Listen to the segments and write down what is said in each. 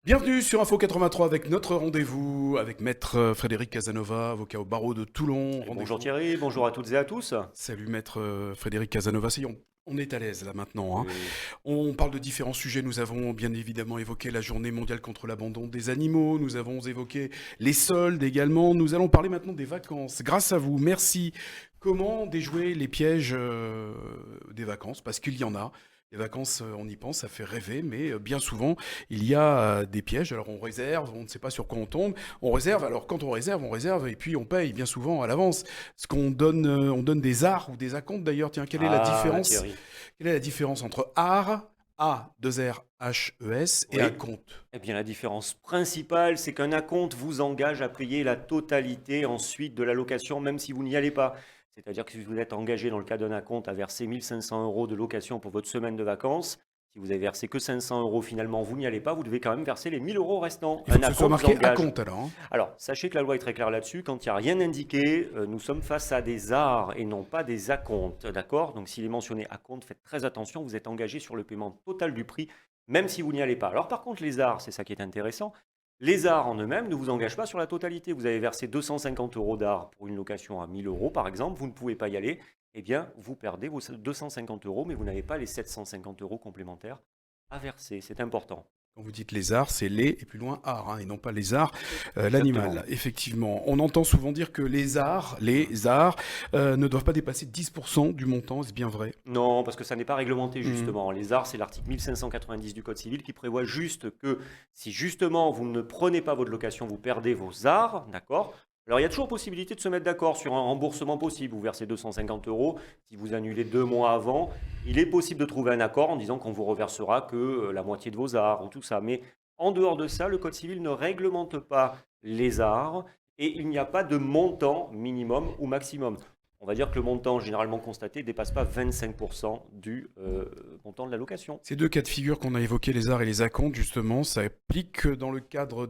Bienvenue sur Info 83 avec notre rendez-vous avec Maître Frédéric Casanova, avocat au barreau de Toulon. Et bonjour Rendez-vous. Thierry, bonjour à toutes et à tous. Salut Maître Frédéric Casanova. Ça y est, on est à l'aise là maintenant, hein. Oui. On parle de différents sujets. Nous avons bien évidemment évoqué la journée mondiale contre l'abandon des animaux. Nous avons évoqué les soldes également. Nous allons parler maintenant des vacances. Grâce à vous, merci. Comment déjouer les pièges des vacances? Parce qu'il y en a. Les vacances, on y pense, ça fait rêver, mais bien souvent, il y a des pièges. Alors on réserve, on ne sait pas sur quoi on tombe. On réserve, alors quand on réserve, et puis on paye bien souvent à l'avance. Ce qu'on donne, on donne des arts ou des acomptes d'ailleurs. Tiens, Ah Thierry. quelle est la différence entre art, A, 2 R, H, E, S, et Oui. acompte? Eh bien la différence principale, c'est qu'un acompte vous engage à payer la totalité ensuite de la location, même si vous n'y allez pas. C'est-à-dire que si vous êtes engagé dans le cas d'un acompte à verser 1500 euros de location pour votre semaine de vacances, si vous avez versé que 500 euros finalement, vous n'y allez pas, vous devez quand même verser les 1000 euros restants. Il faut Un que ce soit acompte vous marqué engage. acompte alors, hein. Alors, sachez que la loi est très claire là-dessus. Quand il n'y a rien indiqué, nous sommes face à des arts et non pas des acomptes. D'accord? Donc, s'il est mentionné acompte, faites très attention. Vous êtes engagé sur le paiement total du prix, même si vous n'y allez pas. Alors, par contre, les arts, c'est ça qui est intéressant. Les arts en eux-mêmes ne vous engagent pas sur la totalité. Vous avez versé 250 euros d'art pour une location à 1000 euros, par exemple. Vous ne pouvez pas y aller. Eh bien, vous perdez vos 250 euros, mais vous n'avez pas les 750 euros complémentaires à verser. C'est important. Quand vous dites lézard, c'est les et plus loin art, hein, et non pas lézard, Exactement. l'animal. Effectivement, on entend souvent dire que les arts ne doivent pas dépasser 10% du montant. Est-ce bien vrai? Non, parce que ça n'est pas réglementé Mhm. justement. Les arts, c'est l'article 1590 du Code civil qui prévoit juste que si justement vous ne prenez pas votre location, vous perdez vos arts, d'accord? Alors il y a toujours possibilité de se mettre d'accord sur un remboursement possible. Vous versez 250 euros, si vous annulez 2 mois avant, il est possible de trouver un accord en disant qu'on vous reversera que la moitié de vos arts ou tout ça. Mais en dehors de ça, le Code civil ne réglemente pas les arts et il n'y a pas de montant minimum ou maximum. On va dire que le montant généralement constaté ne dépasse pas 25% du montant de la location. Ces deux cas de figure qu'on a évoqués, les arts et les acomptes, justement, ça applique que dans le cadre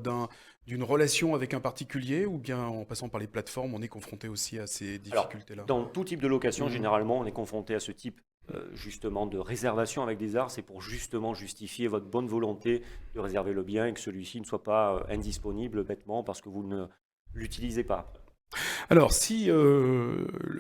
d'une relation avec un particulier, ou bien en passant par les plateformes, on est confronté aussi à ces Alors, difficultés-là? dans tout type de location, Mhm. généralement, on est confronté à ce type justement de réservation avec des arts. C'est pour justement justifier votre bonne volonté de réserver le bien et que celui-ci ne soit pas indisponible bêtement parce que vous ne l'utilisez pas. Alors, si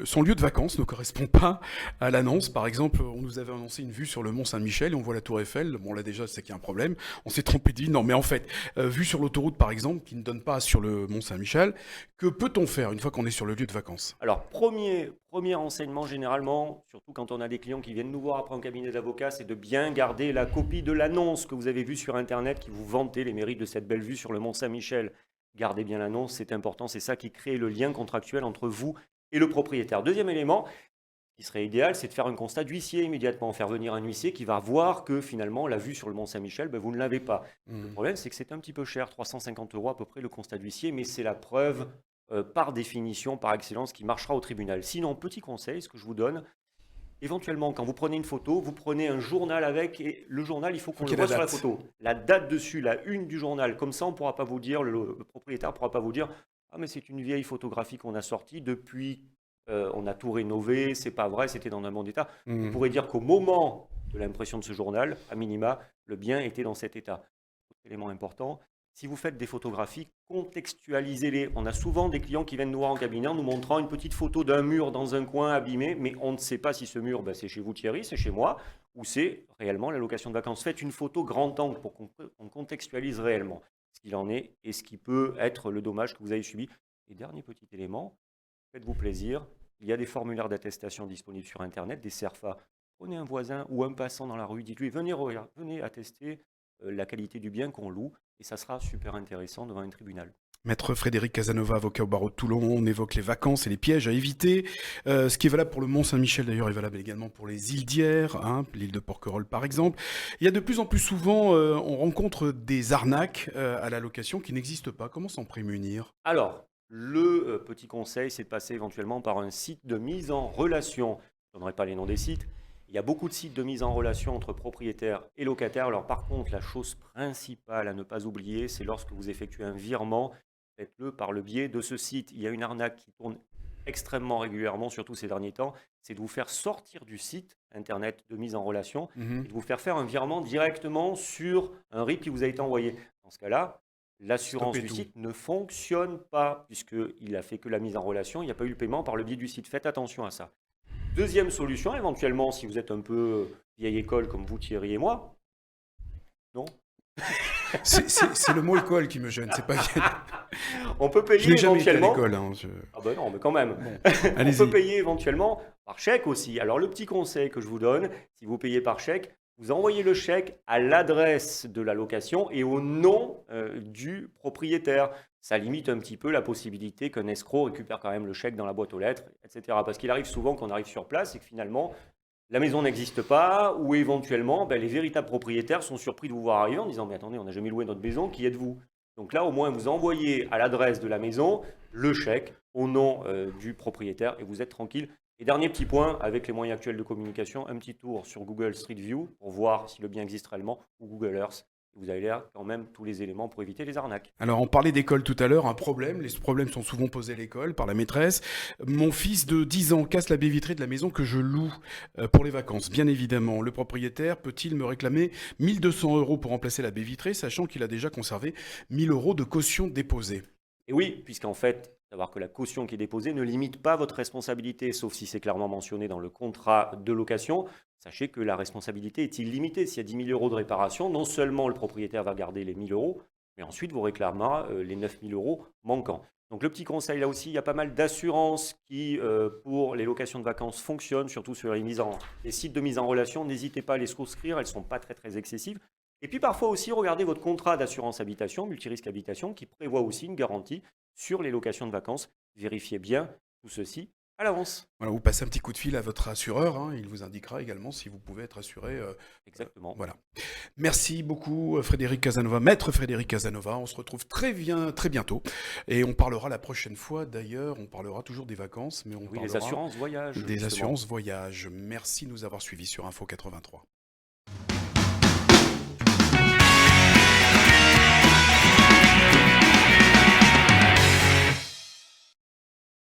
son lieu de vacances ne correspond pas à l'annonce, par exemple, on nous avait annoncé une vue sur le Mont Saint-Michel et on voit la Tour Eiffel, bon là déjà c'est qu'il y a un problème, on s'est trompé de ville, non mais en fait, vue sur l'autoroute par exemple, qui ne donne pas sur le Mont Saint-Michel, que peut-on faire une fois qu'on est sur le lieu de vacances? Alors, premier renseignement généralement, surtout quand on a des clients qui viennent nous voir après un cabinet d'avocat, c'est de bien garder la copie de l'annonce que vous avez vue sur Internet qui vous vantait les mérites de cette belle vue sur le Mont Saint-Michel. Gardez bien l'annonce, c'est important, c'est ça qui crée le lien contractuel entre vous et le propriétaire. Deuxième élément, qui serait idéal, c'est de faire un constat d'huissier immédiatement, faire venir un huissier qui va voir que finalement la vue sur le Mont Saint-Michel, ben, vous ne l'avez pas. Le Mhm. problème, c'est que c'est un petit peu cher, 350 euros à peu près le constat d'huissier, mais c'est la preuve par définition, par excellence, qui marchera au tribunal. Sinon, petit conseil, ce que je vous donne, éventuellement, quand vous prenez une photo, vous prenez un journal avec, et le journal, il faut Faut qu'on le qu'il y ait voit la sur la date. photo. La date dessus, la une du journal, comme ça, on ne pourra pas vous dire, le propriétaire ne pourra pas vous dire, ah mais c'est une vieille photographie qu'on a sortie depuis, on a tout rénové, c'est pas vrai, c'était dans un bon état. Vous Mhm. pourrez dire qu'au moment de l'impression de ce journal, à minima, le bien était dans cet état. Autre élément important, si vous faites des photographies, contextualisez-les. On a souvent des clients qui viennent nous voir en cabinet en nous montrant une petite photo d'un mur dans un coin abîmé, mais on ne sait pas si ce mur, ben, c'est chez vous Thierry, c'est chez moi, ou c'est réellement la location de vacances. Faites une photo grand angle pour qu'on contextualise réellement ce qu'il en est et ce qui peut être le dommage que vous avez subi. Et dernier petit élément, faites-vous plaisir. Il y a des formulaires d'attestation disponibles sur Internet, des CERFA. Prenez un voisin ou un passant dans la rue, dites-lui, venez attester la qualité du bien qu'on loue, et ça sera super intéressant devant un tribunal. Maître Frédéric Casanova, avocat au barreau de Toulon, on évoque les vacances et les pièges à éviter. Ce qui est valable pour le Mont Saint-Michel d'ailleurs est valable également pour les îles d'Hyères, hein, l'île de Porquerolles par exemple. Il y a de plus en plus souvent, on rencontre des arnaques à la location qui n'existent pas. Comment s'en prémunir? Alors, le petit conseil, c'est de passer éventuellement par un site de mise en relation. Je ne donnerai pas les noms des sites. Il y a beaucoup de sites de mise en relation entre propriétaires et locataires. Alors par contre, la chose principale à ne pas oublier, c'est lorsque vous effectuez un virement, faites-le par le biais de ce site. Il y a une arnaque qui tourne extrêmement régulièrement, surtout ces derniers temps, c'est de vous faire sortir du site internet de mise en relation et de vous faire un virement directement sur un RIB qui vous a été envoyé. Dans ce cas-là, l'assurance Stoppez du tout. site ne fonctionne pas puisqu'il a fait que la mise en relation, il n'y a pas eu le paiement par le biais du site. Faites attention à ça. Deuxième solution, éventuellement, si vous êtes un peu vieille école comme vous, Thierry et moi, non? C'est le mot école qui me gêne, c'est pas... On peut Je payer n'ai jamais été à éventuellement. l'école, hein, Ah ben non, mais quand même. Bon, On allez-y. peut payer éventuellement par chèque aussi. Alors le petit conseil que je vous donne, si vous payez par chèque, vous envoyez le chèque à l'adresse de la location et au nom du propriétaire. Ça limite un petit peu la possibilité qu'un escroc récupère quand même le chèque dans la boîte aux lettres, etc. Parce qu'il arrive souvent qu'on arrive sur place et que finalement la maison n'existe pas ou éventuellement les véritables propriétaires sont surpris de vous voir arriver en disant mais attendez, on n'a jamais loué notre maison, qui êtes-vous? Donc là, au moins, vous envoyez à l'adresse de la maison le chèque au nom du propriétaire et vous êtes tranquille. Et dernier petit point, avec les moyens actuels de communication, un petit tour sur Google Street View pour voir si le bien existe réellement ou Google Earth. Vous avez là quand même tous les éléments pour éviter les arnaques. Alors, on parlait d'école tout à l'heure, un problème. Les problèmes sont souvent posés à l'école par la maîtresse. Mon fils de 10 ans casse la baie vitrée de la maison que je loue pour les vacances. Bien évidemment, le propriétaire peut-il me réclamer 1200 € pour remplacer la baie vitrée, sachant qu'il a déjà conservé 1000 € de caution déposée? Et oui, puisqu'en fait, savoir que la caution qui est déposée ne limite pas votre responsabilité, sauf si c'est clairement mentionné dans le contrat de location. Sachez que la responsabilité est illimitée. S'il y a 10 000 € de réparation, non seulement le propriétaire va garder les 1 000 €, mais ensuite vous réclamera les 9 000 € manquants. Donc le petit conseil là aussi, il y a pas mal d'assurances qui, pour les locations de vacances, fonctionnent, surtout sur les sites de mise en relation. N'hésitez pas à les souscrire, elles ne sont pas très très excessives. Et puis parfois aussi, regardez votre contrat d'assurance habitation, multirisque habitation, qui prévoit aussi une garantie sur les locations de vacances. Vérifiez bien tout ceci à l'avance. Voilà, vous passez un petit coup de fil à votre assureur, hein, il vous indiquera également si vous pouvez être assuré. Exactement. Voilà. Merci beaucoup Frédéric Casanova, maître Frédéric Casanova. On se retrouve très bientôt et on parlera la prochaine fois d'ailleurs, on parlera toujours des vacances, mais on Oui, parlera les assurances voyage. des justement. assurances voyage. Merci de nous avoir suivis sur Info 83.